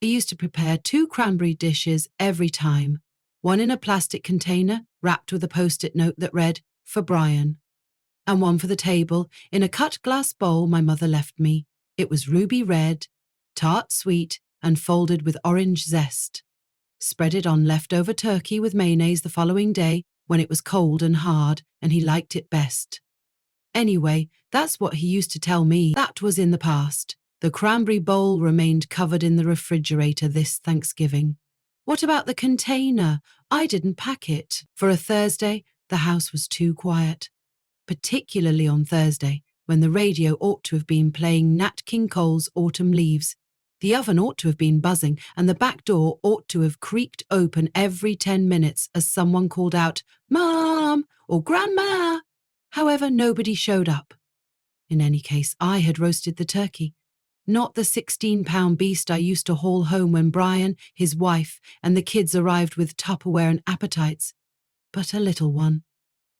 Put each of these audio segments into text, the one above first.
I used to prepare 2 cranberry dishes every time, one in a plastic container wrapped with a post-it note that read, "For Brian," and one for the table in a cut glass bowl my mother left me. It was ruby red, tart sweet, and folded with orange zest. Spread it on leftover turkey with mayonnaise the following day when it was cold and hard and he liked it best. Anyway, that's what he used to tell me. That was in the past. The cranberry bowl remained covered in the refrigerator this Thanksgiving. What about the container? I didn't pack it. For a Thursday, the house was too quiet. Particularly on Thursday, when the radio ought to have been playing Nat King Cole's Autumn Leaves. The oven ought to have been buzzing, and the back door ought to have creaked open every 10 minutes as someone called out, "Mom!" or "Grandma!" However, nobody showed up. In any case, I had roasted the turkey. Not the 16-pound beast I used to haul home when Brian, his wife, and the kids arrived with Tupperware and appetites, but a little one.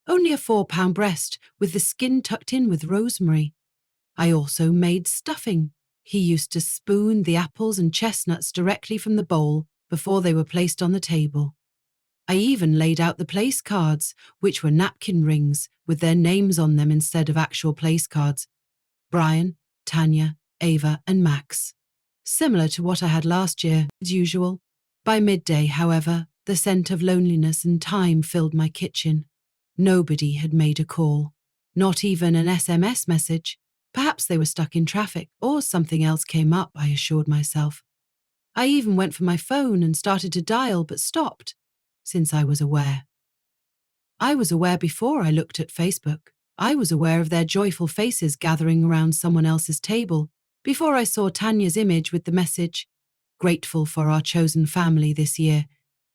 Only a 4-pound breast with the skin tucked in with rosemary. I also made stuffing. He used to spoon the apples and chestnuts directly from the bowl before they were placed on the table. I even laid out the place cards, which were napkin rings with their names on them instead of actual place cards. Brian, Tanya, Ava, and Max. Similar to what I had last year, as usual. By midday, however, the scent of loneliness and time filled my kitchen. Nobody had made a call, not even an SMS message. Perhaps they were stuck in traffic, or something else came up, I assured myself. I even went for my phone and started to dial, but stopped, since I was aware. I was aware before I looked at Facebook. I was aware of their joyful faces gathering around someone else's table, before I saw Tanya's image with the message, "Grateful for our chosen family this year."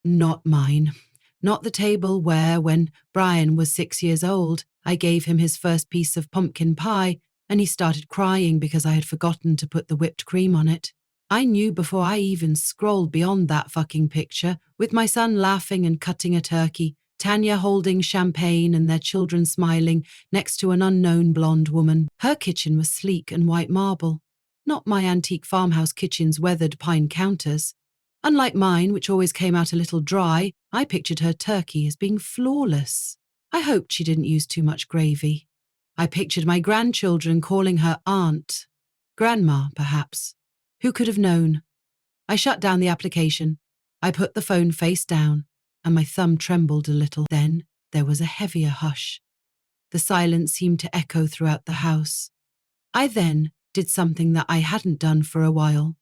Not mine. Not the table where, when Brian was 6 years old, I gave him his first piece of pumpkin pie and he started crying because I had forgotten to put the whipped cream on it. I knew before I even scrolled beyond that fucking picture, with my son laughing and cutting a turkey, Tanya holding champagne and their children smiling next to an unknown blonde woman. Her kitchen was sleek and white marble, not my antique farmhouse kitchen's weathered pine counters. Unlike mine, which always came out a little dry, I pictured her turkey as being flawless. I hoped she didn't use too much gravy. I pictured my grandchildren calling her aunt. Grandma, perhaps. Who could have known? I shut down the application. I put the phone face down, and my thumb trembled a little. Then there was a heavier hush. The silence seemed to echo throughout the house. I then did something that I hadn't done for a while.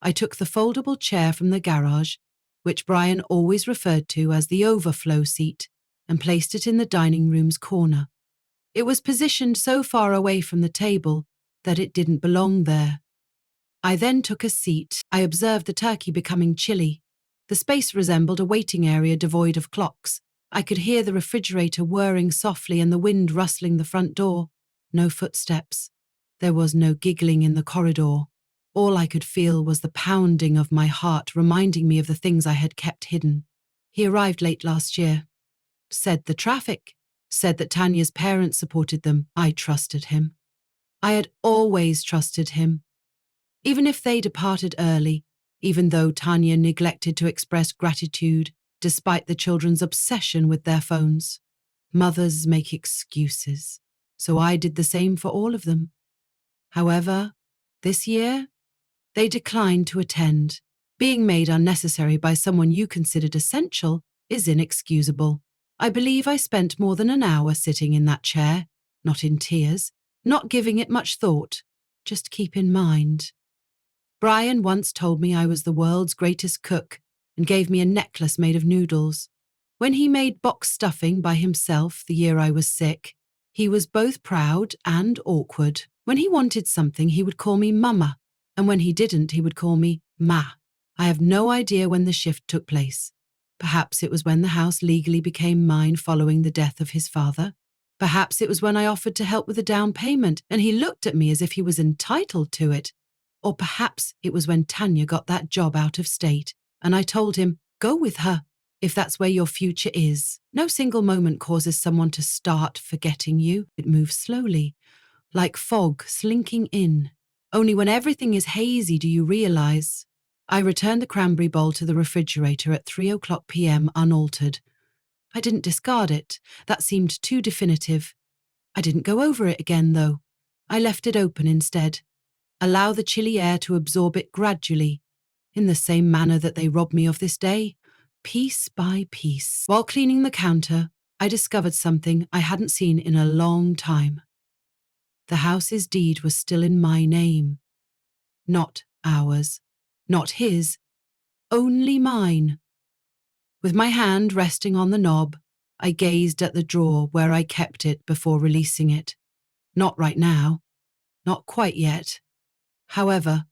I took the foldable chair from the garage, which Brian always referred to as the overflow seat, and placed it in the dining room's corner. It was positioned so far away from the table that it didn't belong there. I then took a seat. I observed the turkey becoming chilly. The space resembled a waiting area devoid of clocks. I could hear the refrigerator whirring softly and the wind rustling the front door. No footsteps. There was no giggling in the corridor. All I could feel was the pounding of my heart, reminding me of the things I had kept hidden. He arrived late last year. Said the traffic. Said that Tanya's parents supported them. I trusted him. I had always trusted him. Even if they departed early, even though Tanya neglected to express gratitude despite the children's obsession with their phones. Mothers make excuses, so I did the same for all of them. However, this year, they declined to attend. Being made unnecessary by someone you considered essential is inexcusable. I believe I spent more than an hour sitting in that chair, not in tears, not giving it much thought. Just keep in mind. Brian once told me I was the world's greatest cook and gave me a necklace made of noodles. When he made box stuffing by himself the year I was sick, he was both proud and awkward. When he wanted something, he would call me Mama, and when he didn't, he would call me Ma. I have no idea when the shift took place. Perhaps it was when the house legally became mine following the death of his father. Perhaps it was when I offered to help with the down payment and he looked at me as if he was entitled to it. Or perhaps it was when Tanya got that job out of state and I told him, go with her, if that's where your future is. No single moment causes someone to start forgetting you. It moves slowly, like fog slinking in. Only when everything is hazy do you realize, I returned the cranberry bowl to the refrigerator at 3:00 p.m. unaltered. I didn't discard it. That seemed too definitive. I didn't go over it again, though. I left it open instead. Allow the chilly air to absorb it gradually, in the same manner that they robbed me of this day, piece by piece. While cleaning the counter, I discovered something I hadn't seen in a long time. The house's deed was still in my name. Not ours. Not his. Only mine. With my hand resting on the knob, I gazed at the drawer where I kept it before releasing it. Not right now. Not quite yet. However,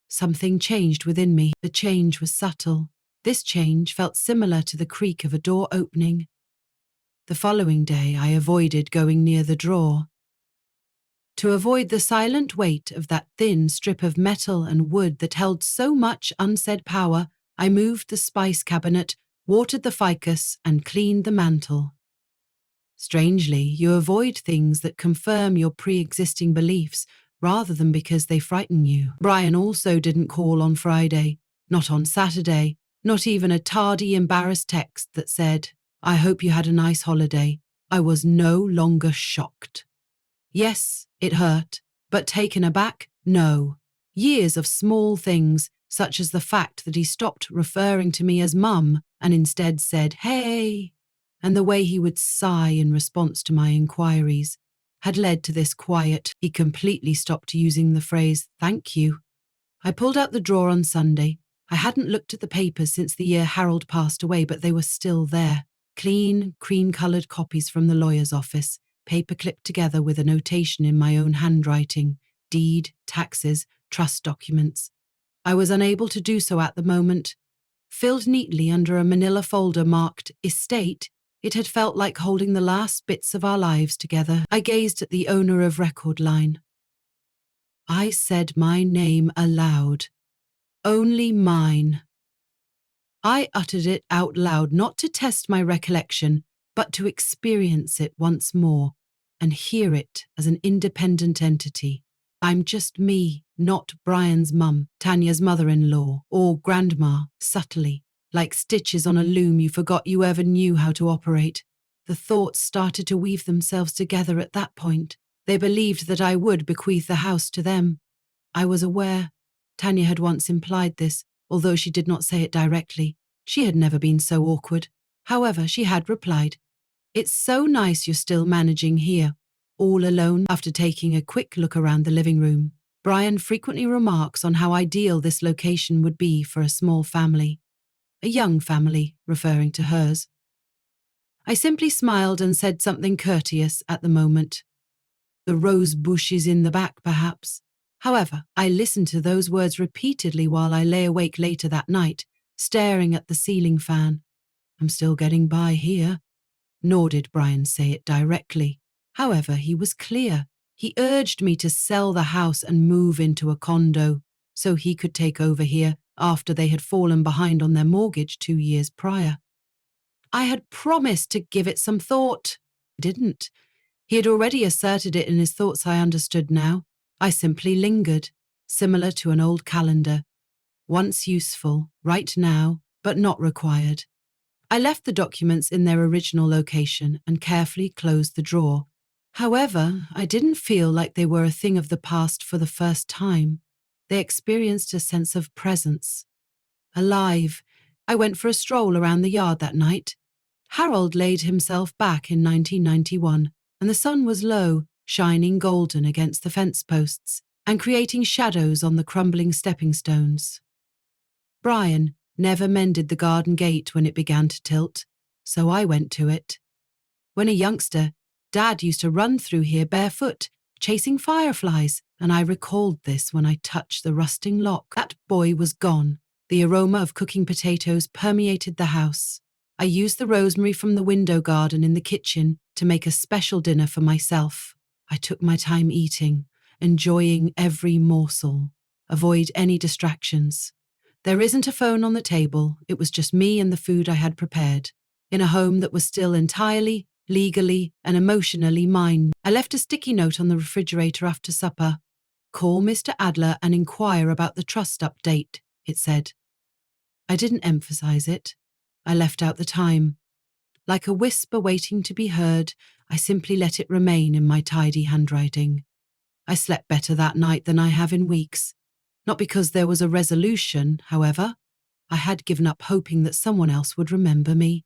something changed within me. The change was subtle. This change felt similar to the creak of a door opening. The following day, I avoided going near the drawer. To avoid the silent weight of that thin strip of metal and wood that held so much unsaid power, I moved the spice cabinet, watered the ficus, and cleaned the mantel. Strangely, you avoid things that confirm your pre-existing beliefs rather than because they frighten you. Brian also didn't call on Friday, not on Saturday, not even a tardy, embarrassed text that said, "I hope you had a nice holiday." I was no longer shocked. Yes, it hurt, but taken aback, no. Years of small things, such as the fact that he stopped referring to me as Mum and instead said, "Hey," and the way he would sigh in response to my inquiries, had led to this quiet. He completely stopped using the phrase, "thank you." I pulled out the drawer on Sunday. I hadn't looked at the papers since the year Harold passed away, but they were still there. Clean, cream-coloured copies from the lawyer's office, paper clipped together with a notation in my own handwriting, deed, taxes, trust documents. I was unable to do so at the moment. Filled neatly under a manila folder marked estate, it had felt like holding the last bits of our lives together. I gazed at the owner of record line. I said my name aloud. Only mine. I uttered it out loud, not to test my recollection, but to experience it once more and hear it as an independent entity. I'm just me, not Brian's mum, Tanya's mother-in-law, or grandma, subtly, like stitches on a loom you forgot you ever knew how to operate. The thoughts started to weave themselves together at that point. They believed that I would bequeath the house to them. I was aware. Tanya had once implied this, although she did not say it directly. She had never been so awkward. However, she had replied, "It's so nice you're still managing here, all alone." After taking a quick look around the living room, Brian frequently remarks on how ideal this location would be for a small family. A young family, referring to hers. I simply smiled and said something courteous at the moment. The rose bushes in the back, perhaps. However, I listened to those words repeatedly while I lay awake later that night, staring at the ceiling fan. I'm still getting by here. Nor did Brian say it directly. However, he was clear. He urged me to sell the house and move into a condo so he could take over here after they had fallen behind on their mortgage 2 years prior. I had promised to give it some thought. I didn't. He had already asserted it in his thoughts. I understood now. I simply lingered, similar to an old calendar. Once useful, right now, but not required. I left the documents in their original location and carefully closed the drawer. However, I didn't feel like they were a thing of the past for the first time. They experienced a sense of presence. Alive. I went for a stroll around the yard that night. Harold laid himself back in 1991, and the sun was low, shining golden against the fence posts and creating shadows on the crumbling stepping stones. Brian never mended the garden gate when it began to tilt, so I went to it. When a youngster, Dad used to run through here barefoot, chasing fireflies, and I recalled this when I touched the rusting lock. That boy was gone. The aroma of cooking potatoes permeated the house. I used the rosemary from the window garden in the kitchen to make a special dinner for myself. I took my time eating, enjoying every morsel. Avoid any distractions. There isn't a phone on the table. It was just me and the food I had prepared, in a home that was still entirely, legally, and emotionally mine. I left a sticky note on the refrigerator after supper. Call Mr. Adler and inquire about the trust update. it said. I didn't emphasize it. I left out the time. Like a whisper waiting to be heard, I simply let it remain in my tidy handwriting. I slept better that night than I have in weeks. Not because there was a resolution, however. I had given up hoping that someone else would remember me.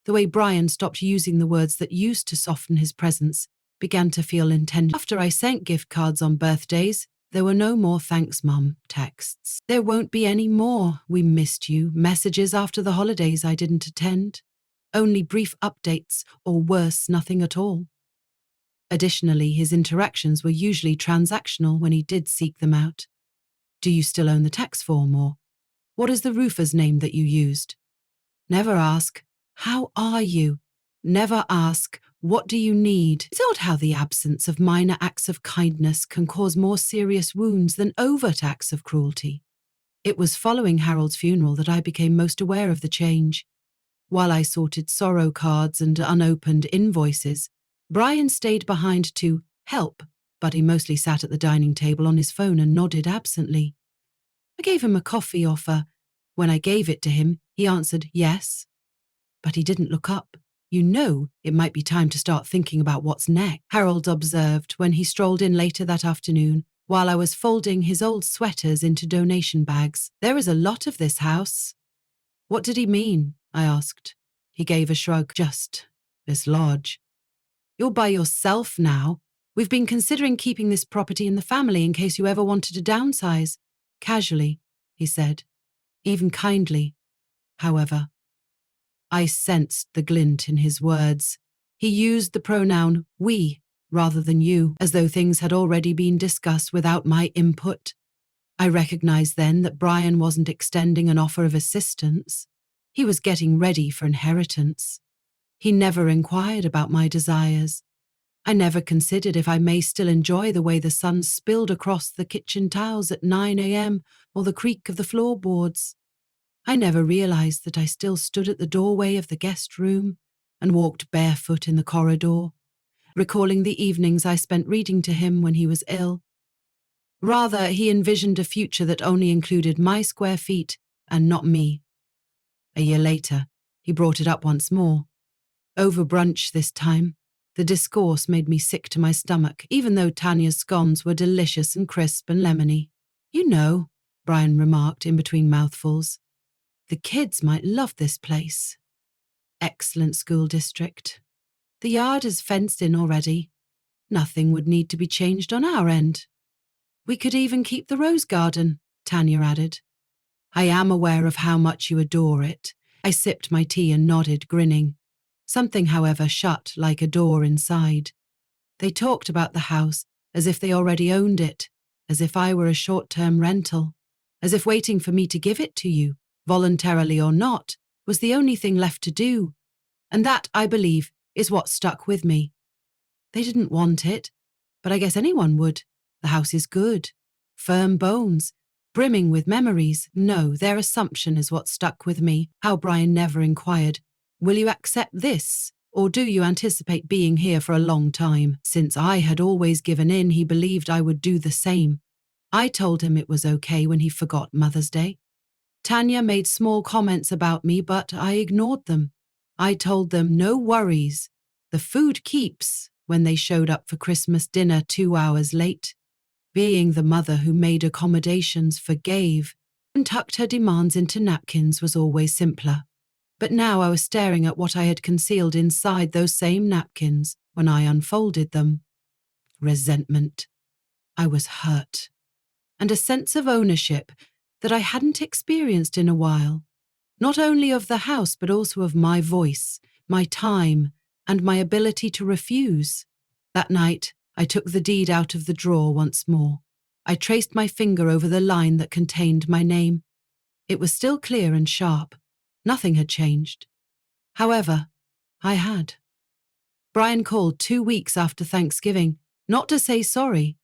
The way Brian stopped using the words that used to soften his presence began to feel intentional. After I sent gift cards on birthdays, there were no more "thanks, Mum" texts. There won't be any more "we missed you" messages after the holidays I didn't attend. Only brief updates, or worse, nothing at all. Additionally, his interactions were usually transactional when he did seek them out. Do you still own the tax form, or what is the roofer's name that you used? Never ask, how are you? Never ask, what do you need? It's odd how the absence of minor acts of kindness can cause more serious wounds than overt acts of cruelty. It was following Harold's funeral that I became most aware of the change. While I sorted sorrow cards and unopened invoices, Brian stayed behind to help, but he mostly sat at the dining table on his phone and nodded absently. I gave him a coffee offer. When I gave it to him, he answered yes. But he didn't look up. You know, it might be time to start thinking about what's next, Harold observed when he strolled in later that afternoon while I was folding his old sweaters into donation bags. There is a lot of this house. What did he mean? I asked. He gave a shrug. Just this lodge. You're by yourself now. We've been considering keeping this property in the family in case you ever wanted to downsize. Casually, he said. Even kindly, however. I sensed the glint in his words. He used the pronoun we rather than you, as though things had already been discussed without my input. I recognized then that Brian wasn't extending an offer of assistance. He was getting ready for inheritance. He never inquired about my desires. I never considered if I may still enjoy the way the sun spilled across the kitchen tiles at 9 a.m. or the creak of the floorboards. I never realized that I still stood at the doorway of the guest room and walked barefoot in the corridor, recalling the evenings I spent reading to him when he was ill. Rather, he envisioned a future that only included my square feet and not me. A year later, he brought it up once more. Over brunch this time. The discourse made me sick to my stomach, even though Tanya's scones were delicious and crisp and lemony. You know, Brian remarked in between mouthfuls, the kids might love this place. Excellent school district. The yard is fenced in already. Nothing would need to be changed on our end. We could even keep the rose garden, Tanya added. I am aware of how much you adore it. I sipped my tea and nodded, grinning. Something, however, shut like a door inside. They talked about the house as if they already owned it, as if I were a short-term rental, as if waiting for me to give it to you, voluntarily or not, was the only thing left to do. And that, I believe, is what stuck with me. They didn't want it, but I guess anyone would. The house is good, firm bones, brimming with memories. No, their assumption is what stuck with me. How Brian never inquired, will you accept this, or do you anticipate being here for a long time? Since I had always given in, he believed I would do the same. I told him it was okay when he forgot Mother's Day. Tanya made small comments about me, but I ignored them. I told them no worries. The food keeps when they showed up for Christmas dinner 2 hours late. Being the mother who made accommodations, forgave, and tucked her demands into napkins was always simpler. But now I was staring at what I had concealed inside those same napkins when I unfolded them. Resentment. I was hurt. And a sense of ownership that I hadn't experienced in a while. Not only of the house, but also of my voice, my time, and my ability to refuse. That night, I took the deed out of the drawer once more. I traced my finger over the line that contained my name. It was still clear and sharp. Nothing had changed. However, I had. Brian called 2 weeks after Thanksgiving, not to say sorry,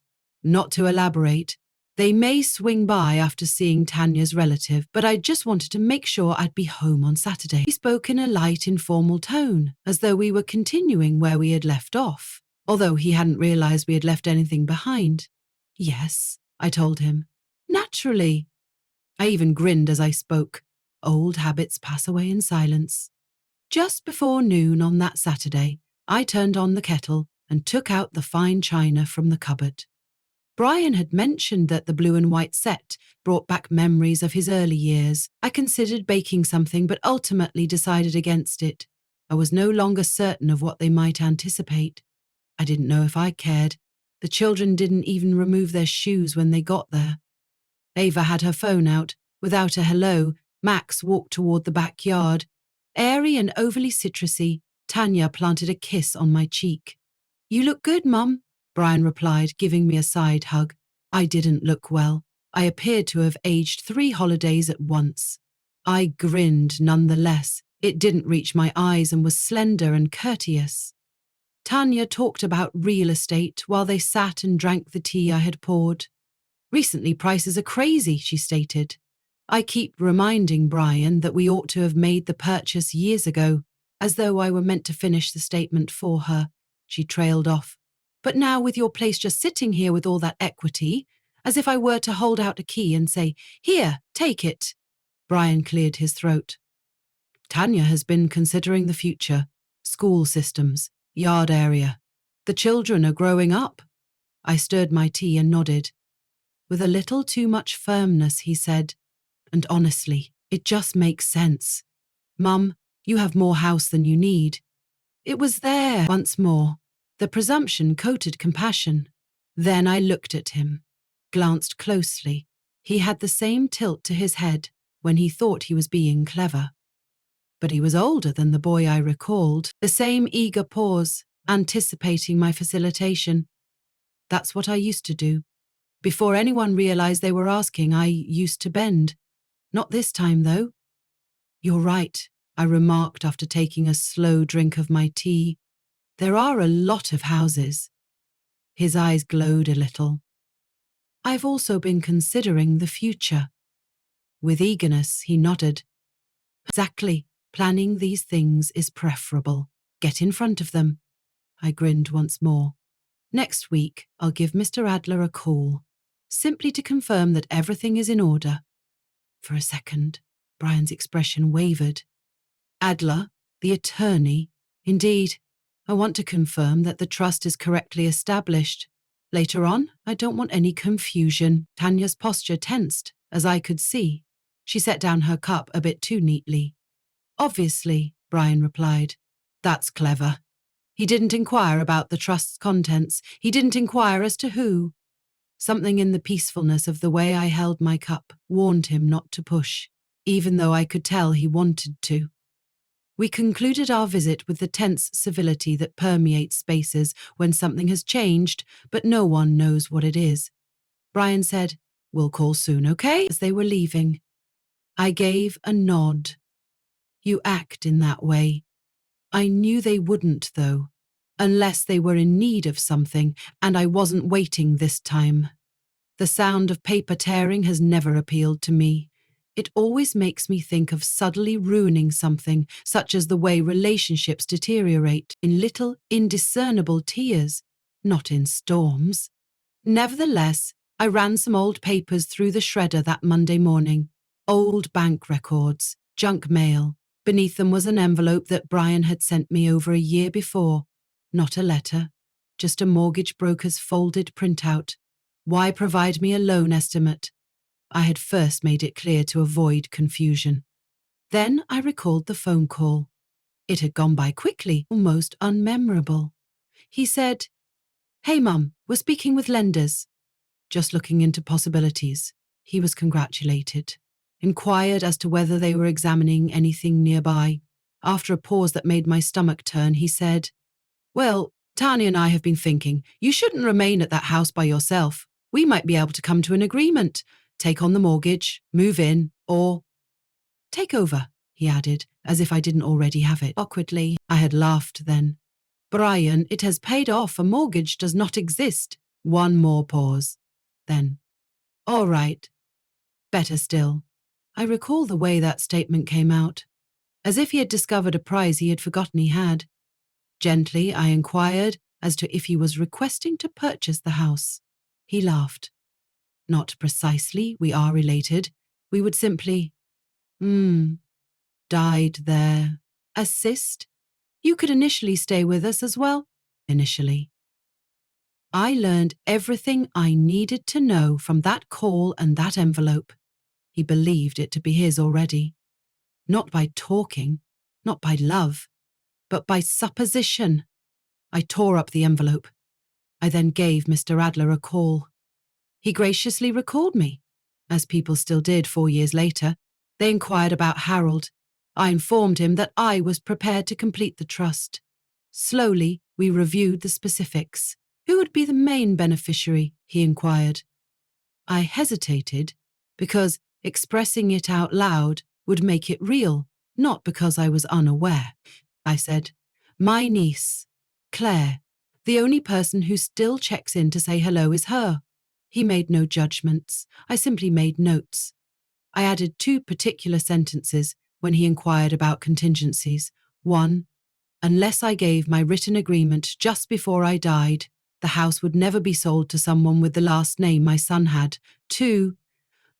not to elaborate. They may swing by after seeing Tanya's relative, but I just wanted to make sure I'd be home on Saturday. He spoke in a light, informal tone, as though we were continuing where we had left off, although he hadn't realized we had left anything behind. Yes, I told him. Naturally. I even grinned as I spoke. Old habits pass away in silence. Just before noon on that Saturday, I turned on the kettle and took out the fine china from the cupboard. Brian had mentioned that the blue and white set brought back memories of his early years. I considered baking something but ultimately decided against it. I was no longer certain of what they might anticipate. I didn't know if I cared. The children didn't even remove their shoes when they got there. Ava had her phone out. Without a hello, Max walked toward the backyard. Airy and overly citrusy, Tanya planted a kiss on my cheek. "You look good, Mum," Brian replied, giving me a side hug. I didn't look well. I appeared to have aged 3 holidays at once. I grinned nonetheless. It didn't reach my eyes and was slender and courteous. Tanya talked about real estate while they sat and drank the tea I had poured. "Recently prices are crazy," she stated. I keep reminding Brian that we ought to have made the purchase years ago, as though I were meant to finish the statement for her. She trailed off. "But now with your place just sitting here with all that equity, as if I were to hold out a key and say, 'Here, take it.'" Brian cleared his throat. "Tanya has been considering the future, school systems, yard area. The children are growing up." I stirred my tea and nodded. With a little too much firmness, he said, "And honestly, it just makes sense. Mum, you have more house than you need." It was there once more. The presumption coated compassion. Then I looked at him, glanced closely. He had the same tilt to his head when he thought he was being clever. But he was older than the boy I recalled, the same eager pause, anticipating my facilitation. That's what I used to do. Before anyone realized they were asking, I used to bend. Not this time, though. "You're right," I remarked after taking a slow drink of my tea. "There are a lot of houses." His eyes glowed a little. "I've also been considering the future." With eagerness, he nodded. "Exactly. Planning these things is preferable. Get in front of them." I grinned once more. "Next week, I'll give Mr. Adler a call, simply to confirm that everything is in order." For a second, Brian's expression wavered. "Adler, the attorney? Indeed. I want to confirm that the trust is correctly established. Later on, I don't want any confusion." Tanya's posture tensed, as I could see. She set down her cup a bit too neatly. "Obviously," Brian replied. "That's clever. He didn't inquire about the trust's contents. He didn't inquire as to who." Something in the peacefulness of the way I held my cup warned him not to push, even though I could tell he wanted to. We concluded our visit with the tense civility that permeates spaces when something has changed, but no one knows what it is. Brian said, "We'll call soon, okay?" as they were leaving. I gave a nod. "You act in that way." I knew they wouldn't, though, unless they were in need of something, and I wasn't waiting this time. The sound of paper tearing has never appealed to me. It always makes me think of subtly ruining something, such as the way relationships deteriorate in little, indiscernible tears, not in storms. Nevertheless, I ran some old papers through the shredder that Monday morning. Old bank records, junk mail. Beneath them was an envelope that Brian had sent me over a year before. Not a letter, just a mortgage broker's folded printout. Why provide me a loan estimate? I had first made it clear to avoid confusion. Then I recalled the phone call. It had gone by quickly, almost unmemorable. He said, "Hey Mum, we're speaking with lenders." Just looking into possibilities. He was congratulated. Inquired as to whether they were examining anything nearby. After a pause that made my stomach turn, he said, "Well, Tanya and I have been thinking, you shouldn't remain at that house by yourself. We might be able to come to an agreement. Take on the mortgage, move in, or take over," he added, as if I didn't already have it. Awkwardly, I had laughed then. "Brian, it has paid off. A mortgage does not exist." One more pause. Then, "All right. Better still." I recall the way that statement came out, as if he had discovered a prize he had forgotten he had. Gently, I inquired as to if he was requesting to purchase the house. He laughed. "Not precisely, we are related. we would simply, died there. Assist? You could initially stay with us as well. Initially. I learned everything I needed to know from that call and that envelope. He believed it to be his already. Not by talking, not by love, but by supposition. I tore up the envelope. I then gave Mr. Adler a call. He graciously recalled me, as people still did 4 years later. They inquired about Harold. I informed him that I was prepared to complete the trust. Slowly, we reviewed the specifics. Who would be the main beneficiary, he inquired. I hesitated because expressing it out loud would make it real, not because I was unaware. I said, my niece, Claire. The only person who still checks in to say hello is her. He made no judgments. I simply made notes. I added 2 particular sentences when he inquired about contingencies. 1, unless I gave my written agreement just before I died, the house would never be sold to someone with the last name my son had. 2,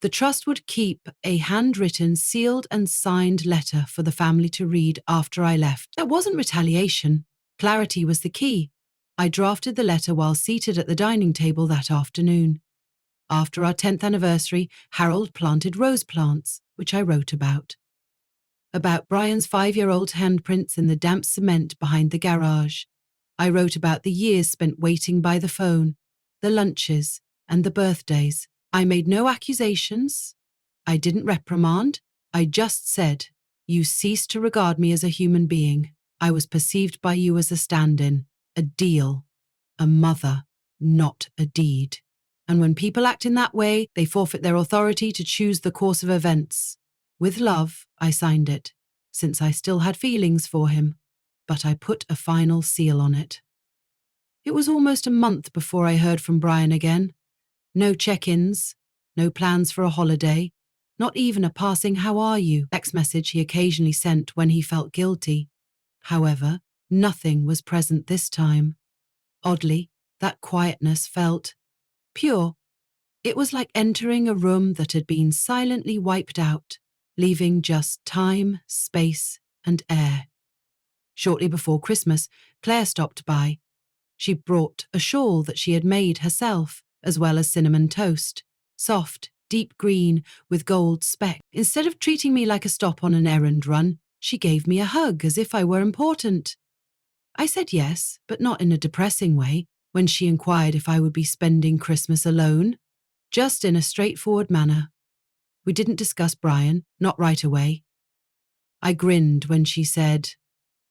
the trust would keep a handwritten, sealed and signed letter for the family to read after I left. That wasn't retaliation. Clarity was the key. I drafted the letter while seated at the dining table that afternoon. After our 10th anniversary, Harold planted rose plants, which I wrote about. About Brian's 5-year-old handprints in the damp cement behind the garage. I wrote about the years spent waiting by the phone, the lunches, and the birthdays. I made no accusations. I didn't reprimand. I just said, you ceased to regard me as a human being. I was perceived by you as a stand-in, a deal, a mother, not a deed. And when people act in that way, they forfeit their authority to choose the course of events. With love, I signed it, since I still had feelings for him, but I put a final seal on it. It was almost a month before I heard from Brian again. No check-ins, no plans for a holiday, not even a passing "how are you" text message he occasionally sent when he felt guilty. However, nothing was present this time. Oddly, that quietness felt pure. It was like entering a room that had been silently wiped out, leaving just time, space, and air. Shortly before Christmas, Claire stopped by. She brought a shawl that she had made herself, as well as cinnamon toast, soft, deep green with gold specks. Instead of treating me like a stop on an errand run, she gave me a hug as if I were important. I said yes, but not in a depressing way, when she inquired if I would be spending Christmas alone, just in a straightforward manner. We didn't discuss Brian, not right away. I grinned when she said,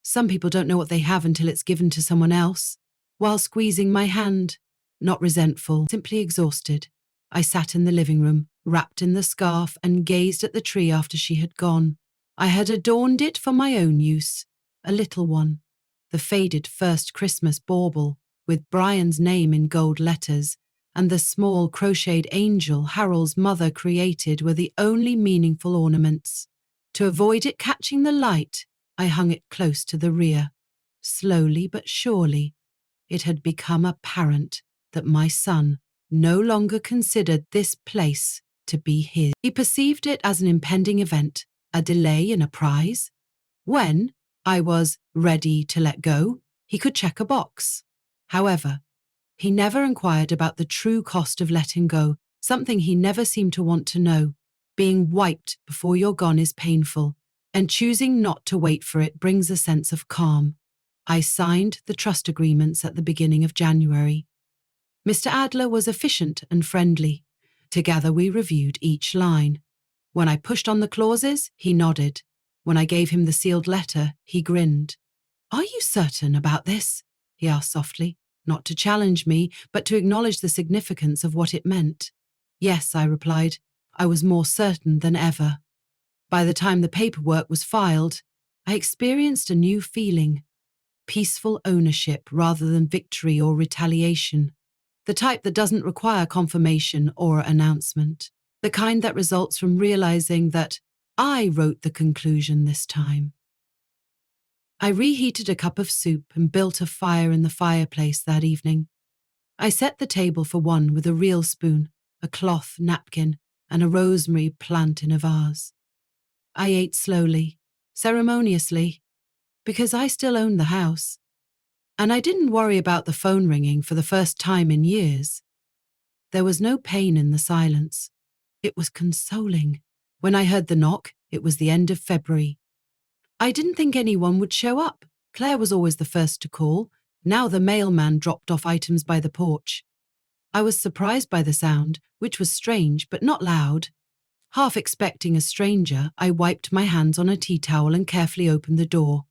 some people don't know what they have until it's given to someone else, while squeezing my hand, not resentful, simply exhausted. I sat in the living room, wrapped in the scarf, and gazed at the tree after she had gone. I had adorned it for my own use, a little one, the faded first Christmas bauble, with Brian's name in gold letters, and the small crocheted angel Harold's mother created were the only meaningful ornaments. To avoid it catching the light, I hung it close to the rear. Slowly but surely, it had become apparent that my son no longer considered this place to be his. He perceived it as an impending event, a delay in a prize. When I was ready to let go, he could check a box. However, he never inquired about the true cost of letting go, something he never seemed to want to know. Being wiped before you're gone is painful, and choosing not to wait for it brings a sense of calm. I signed the trust agreements at the beginning of January. Mr. Adler was efficient and friendly. Together we reviewed each line. When I pushed on the clauses, he nodded. When I gave him the sealed letter, he grinned. Are you certain about this? He asked softly, not to challenge me, but to acknowledge the significance of what it meant. Yes, I replied. I was more certain than ever. By the time the paperwork was filed, I experienced a new feeling. Peaceful ownership rather than victory or retaliation. The type that doesn't require confirmation or announcement. The kind that results from realizing that I wrote the conclusion this time. I reheated a cup of soup and built a fire in the fireplace that evening. I set the table for one with a real spoon, a cloth napkin, and a rosemary plant in a vase. I ate slowly, ceremoniously, because I still owned the house, and I didn't worry about the phone ringing for the first time in years. There was no pain in the silence. It was consoling. When I heard the knock, it was the end of February. I didn't think anyone would show up. Claire was always the first to call. Now the mailman dropped off items by the porch. I was surprised by the sound, which was strange but not loud. Half expecting a stranger, I wiped my hands on a tea towel and carefully opened the door.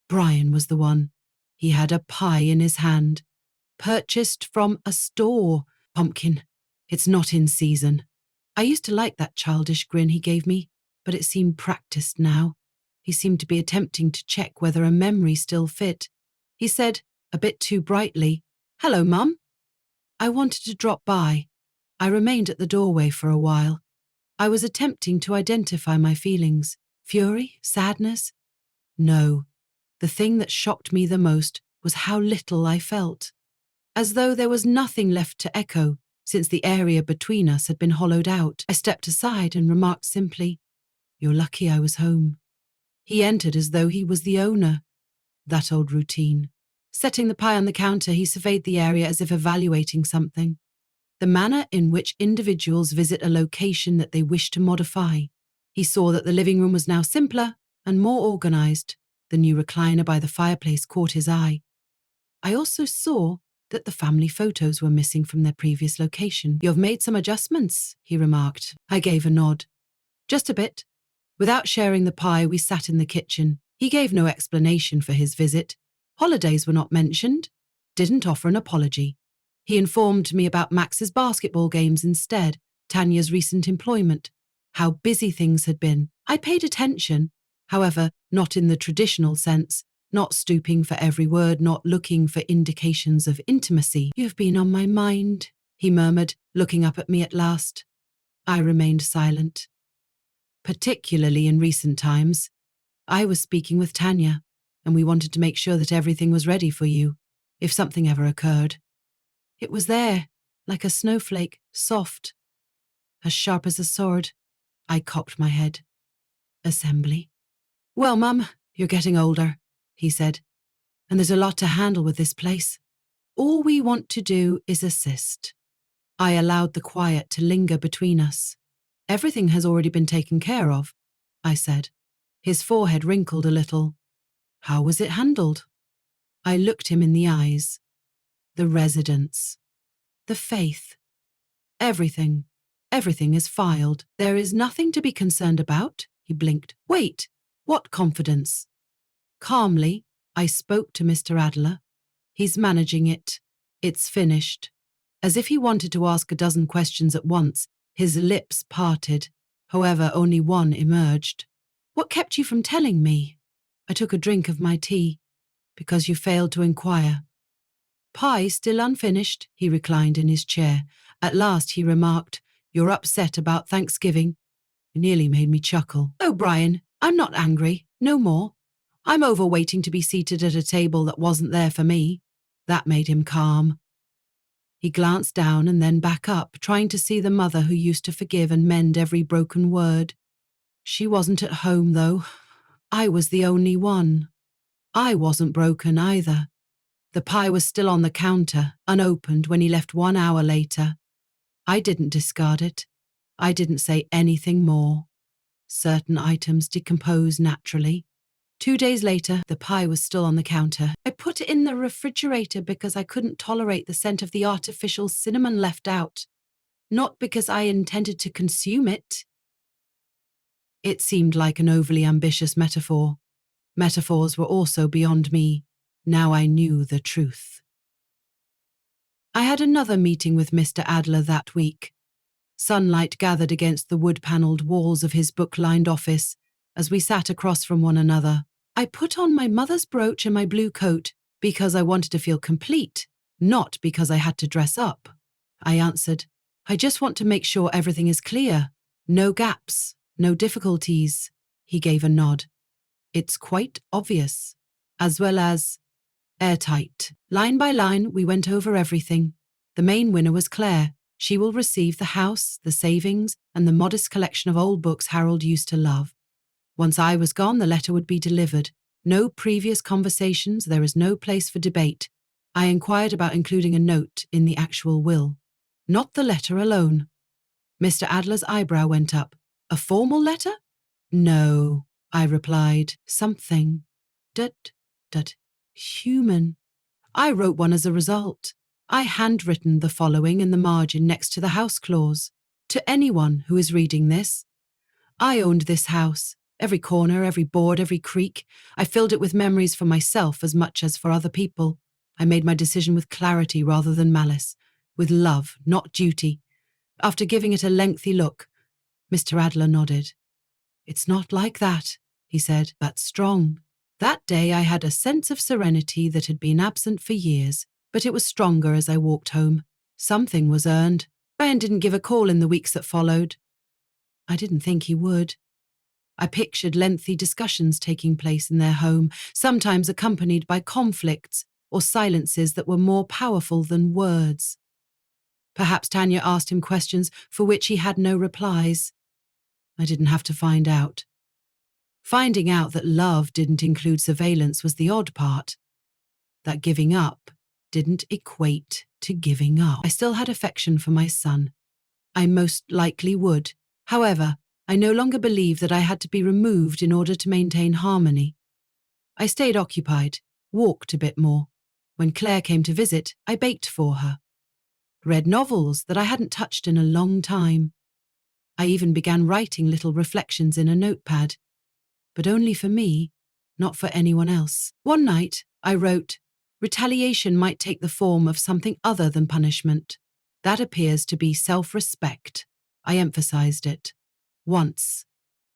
Brian was the one. He had a pie in his hand. Purchased from a store. Pumpkin. It's not in season. I used to like that childish grin he gave me, but it seemed practiced now. He seemed to be attempting to check whether a memory still fit. He said, a bit too brightly, "Hello, Mum." I wanted to drop by. I remained at the doorway for a while. I was attempting to identify my feelings. Fury? Sadness? No. The thing that shocked me the most was how little I felt. As though there was nothing left to echo, since the area between us had been hollowed out. I stepped aside and remarked simply, "You're lucky I was home." He entered as though he was the owner. That old routine. Setting the pie on the counter, he surveyed the area as if evaluating something. The manner in which individuals visit a location that they wish to modify. He saw that the living room was now simpler and more organized. The new recliner by the fireplace caught his eye. I also saw that the family photos were missing from their previous location. "You've made some adjustments," he remarked. I gave a nod. "Just a bit." Without sharing the pie, we sat in the kitchen. He gave no explanation for his visit. Holidays were not mentioned. Didn't offer an apology. He informed me about Max's basketball games instead, Tanya's recent employment, how busy things had been. I paid attention, however, not in the traditional sense, not stooping for every word, not looking for indications of intimacy. "You've been on my mind," he murmured, looking up at me at last. I remained silent. Particularly in recent times. I was speaking with Tanya, and we wanted to make sure that everything was ready for you, if something ever occurred. It was there, like a snowflake, soft, as sharp as a sword. I cocked my head. "Assembly." "Well, Mum, you're getting older," he said, "and there's a lot to handle with this place. All we want to do is assist." I allowed the quiet to linger between us. "Everything has already been taken care of," I said. His forehead wrinkled a little. "How was it handled?" I looked him in the eyes. "The residence. The faith. Everything. Everything is filed. There is nothing to be concerned about." He blinked. "Wait, what confidence?" Calmly, I spoke to Mr. Adler. "He's managing it. It's finished." As if he wanted to ask a dozen questions at once, his lips parted. However, only one emerged. "What kept you from telling me?" I took a drink of my tea. "Because you failed to inquire." "Pie still unfinished," he reclined in his chair. At last he remarked, "You're upset about Thanksgiving." It nearly made me chuckle. "Oh, Brian, I'm not angry. No more. I'm over waiting to be seated at a table that wasn't there for me." That made him calm. He glanced down and then back up, trying to see the mother who used to forgive and mend every broken word. She wasn't at home, though. I was the only one. I wasn't broken either. The pie was still on the counter, unopened when he left 1 hour later. I didn't discard it. I didn't say anything more. Certain items decompose naturally. 2 days later, the pie was still on the counter. I put it in the refrigerator because I couldn't tolerate the scent of the artificial cinnamon left out, not because I intended to consume it. It seemed like an overly ambitious metaphor. Metaphors were also beyond me. Now I knew the truth. I had another meeting with Mr. Adler that week. Sunlight gathered against the wood-panelled walls of his book-lined office as we sat across from one another. I put on my mother's brooch and my blue coat because I wanted to feel complete, not because I had to dress up. I answered, "I just want to make sure everything is clear. No gaps, no difficulties." He gave a nod. "It's quite obvious, as well as airtight." Line by line, we went over everything. The main winner was Claire. She will receive the house, the savings, and the modest collection of old books Harold used to love. Once I was gone, the letter would be delivered. No previous conversations, there is no place for debate. I inquired about including a note in the actual will. Not the letter alone. Mr. Adler's eyebrow went up. A formal letter? No, I replied. Something. Human. I wrote one as a result. I handwritten the following in the margin next to the house clause. To anyone who is reading this, I owned this house. Every corner, every board, every creak. I filled it with memories for myself as much as for other people. I made my decision with clarity rather than malice, with love, not duty. After giving it a lengthy look, Mr. Adler nodded. It's not like that, he said. That's strong. That day I had a sense of serenity that had been absent for years, but it was stronger as I walked home. Something was earned. Brian didn't give a call in the weeks that followed. I didn't think he would. I pictured lengthy discussions taking place in their home, sometimes accompanied by conflicts or silences that were more powerful than words. Perhaps Tanya asked him questions for which he had no replies. I didn't have to find out. Finding out that love didn't include surveillance was the odd part. That giving up didn't equate to giving up. I still had affection for my son. I most likely would. However, I no longer believed that I had to be removed in order to maintain harmony. I stayed occupied, walked a bit more. When Claire came to visit, I baked for her. Read novels that I hadn't touched in a long time. I even began writing little reflections in a notepad, but only for me, not for anyone else. One night, I wrote, "Retaliation might take the form of something other than punishment. That appears to be self-respect." I emphasized it. Once,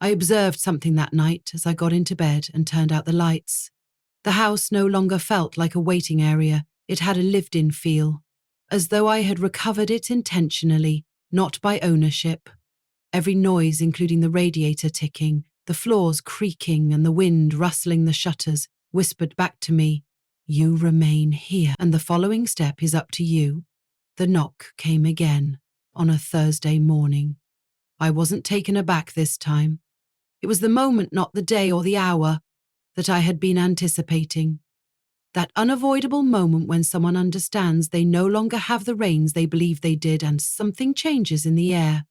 I observed something that night as I got into bed and turned out the lights. The house no longer felt like a waiting area. It had a lived-in feel, as though I had recovered it intentionally, not by ownership. Every noise, including the radiator ticking, the floors creaking and the wind rustling the shutters, whispered back to me, "You remain here, and the following step is up to you." The knock came again, on a Thursday morning. I wasn't taken aback this time. It was the moment, not the day or the hour, that I had been anticipating. That unavoidable moment when someone understands they no longer have the reins they believed they did and something changes in the air.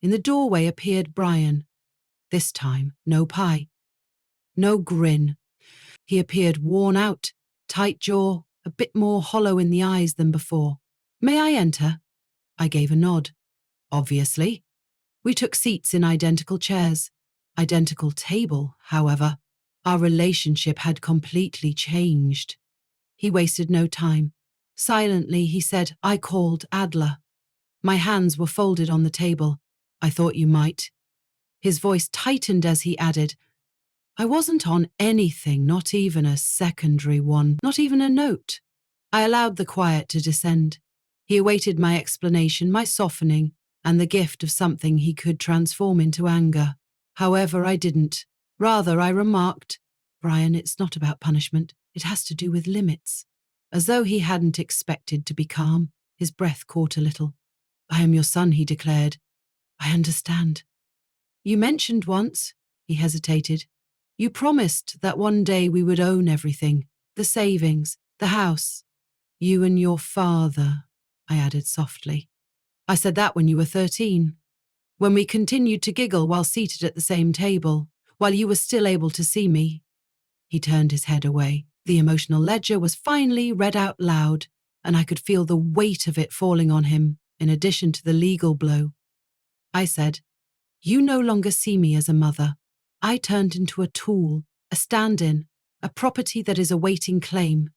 In the doorway appeared Brian. This time, no pie. No grin. He appeared worn out, tight jaw, a bit more hollow in the eyes than before. "May I enter?" I gave a nod. Obviously. We took seats in identical chairs. Identical table, however. Our relationship had completely changed. He wasted no time. Silently, he said, "I called Adler." My hands were folded on the table. "I thought you might." His voice tightened as he added, "I wasn't on anything, not even a secondary one, not even a note." I allowed the quiet to descend. He awaited my explanation, my softening, and the gift of something he could transform into anger. However, I didn't. Rather, I remarked, "Brian, it's not about punishment. It has to do with limits." As though he hadn't expected to be calm, his breath caught a little. "I am your son," he declared. "I understand." "You mentioned once," he hesitated. "You promised that one day we would own everything, the savings, the house. You and your father," I added softly. "I said that when you were 13. When we continued to giggle while seated at the same table, while you were still able to see me." He turned his head away. The emotional ledger was finally read out loud, and I could feel the weight of it falling on him, in addition to the legal blow. I said, "You no longer see me as a mother. I turned into a tool, a stand-in, a property that is awaiting claim."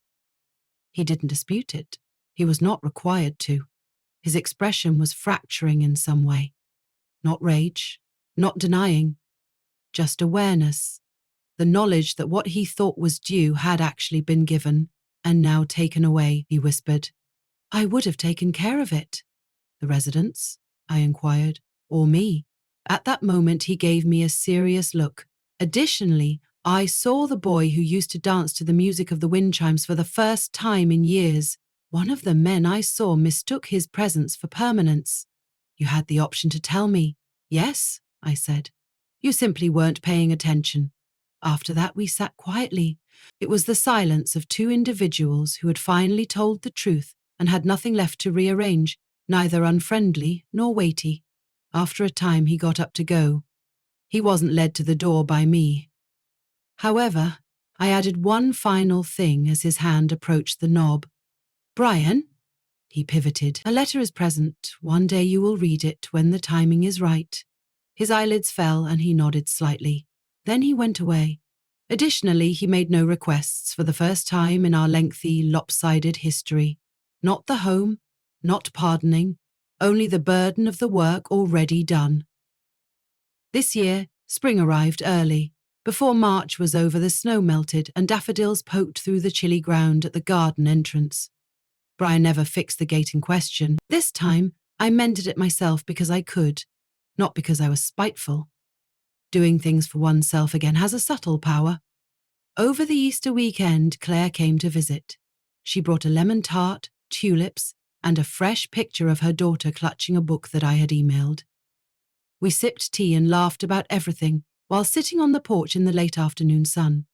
He didn't dispute it. He was not required to. His expression was fracturing in some way. Not rage, not denying, just awareness. The knowledge that what he thought was due had actually been given, and now taken away, he whispered. "I would have taken care of it." "The residence?" I inquired. "Or me?" At that moment he gave me a serious look. Additionally, I saw the boy who used to dance to the music of the wind chimes for the first time in years, One of the men I saw mistook his presence for permanence. You had the option to tell me. Yes, I said. You simply weren't paying attention. After that, we sat quietly. It was the silence of two individuals who had finally told the truth and had nothing left to rearrange, neither unfriendly nor weighty. After a time, he got up to go. He wasn't led to the door by me. However, I added one final thing as his hand approached the knob. Brian, he pivoted. A letter is present. One day you will read it when the timing is right. His eyelids fell and he nodded slightly. Then he went away. Additionally, he made no requests for the first time in our lengthy, lopsided history. Not the home, not pardoning, only the burden of the work already done. This year, spring arrived early. Before March was over, the snow melted and daffodils poked through the chilly ground at the garden entrance. Brian never fixed the gate in question. This time, I mended it myself because I could, not because I was spiteful. Doing things for oneself again has a subtle power. Over the Easter weekend, Claire came to visit. She brought a lemon tart, tulips, and a fresh picture of her daughter clutching a book that I had emailed. We sipped tea and laughed about everything while sitting on the porch in the late afternoon sun.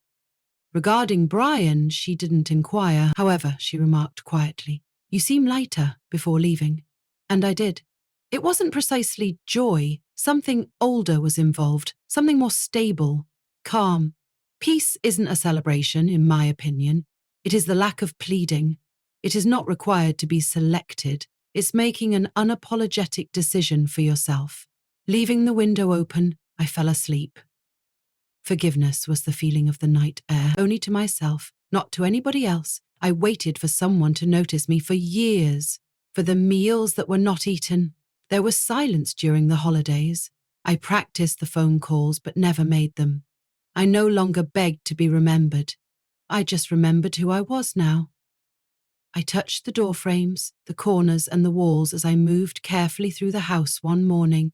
Regarding Brian, she didn't inquire. However, she remarked quietly, "You seem lighter," before leaving. And I did. It wasn't precisely joy. Something older was involved, something more stable, calm. Peace isn't a celebration, in my opinion. It is the lack of pleading. It is not required to be selected. It's making an unapologetic decision for yourself. Leaving the window open, I fell asleep. Forgiveness was the feeling of the night air, only to myself, not to anybody else. I waited for someone to notice me for years, for the meals that were not eaten. There was silence during the holidays. I practiced the phone calls but never made them. I no longer begged to be remembered. I just remembered who I was now. I touched the door frames, the corners and the walls as I moved carefully through the house one morning.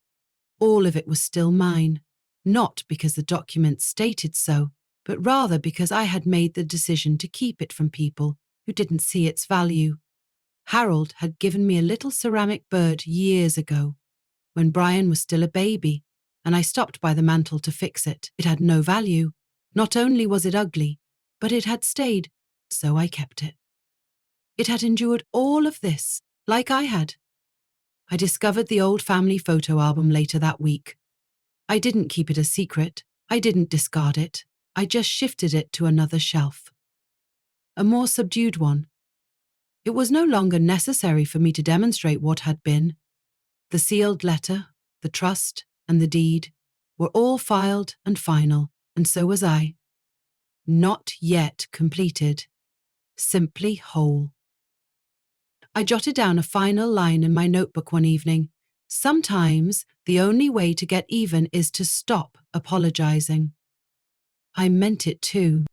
All of it was still mine. Not because the document stated so, but rather because I had made the decision to keep it from people who didn't see its value. Harold had given me a little ceramic bird years ago, when Brian was still a baby, and I stopped by the mantel to fix it. It had no value. Not only was it ugly, but it had stayed, so I kept it. It had endured all of this, like I had. I discovered the old family photo album later that week. I didn't keep it a secret. I didn't discard it. I just shifted it to another shelf. A more subdued one. It was no longer necessary for me to demonstrate what had been. The sealed letter, the trust, and the deed were all filed and final, and so was I. Not yet completed. Simply whole. I jotted down a final line in my notebook one evening. Sometimes the only way to get even is to stop apologizing. I meant it too.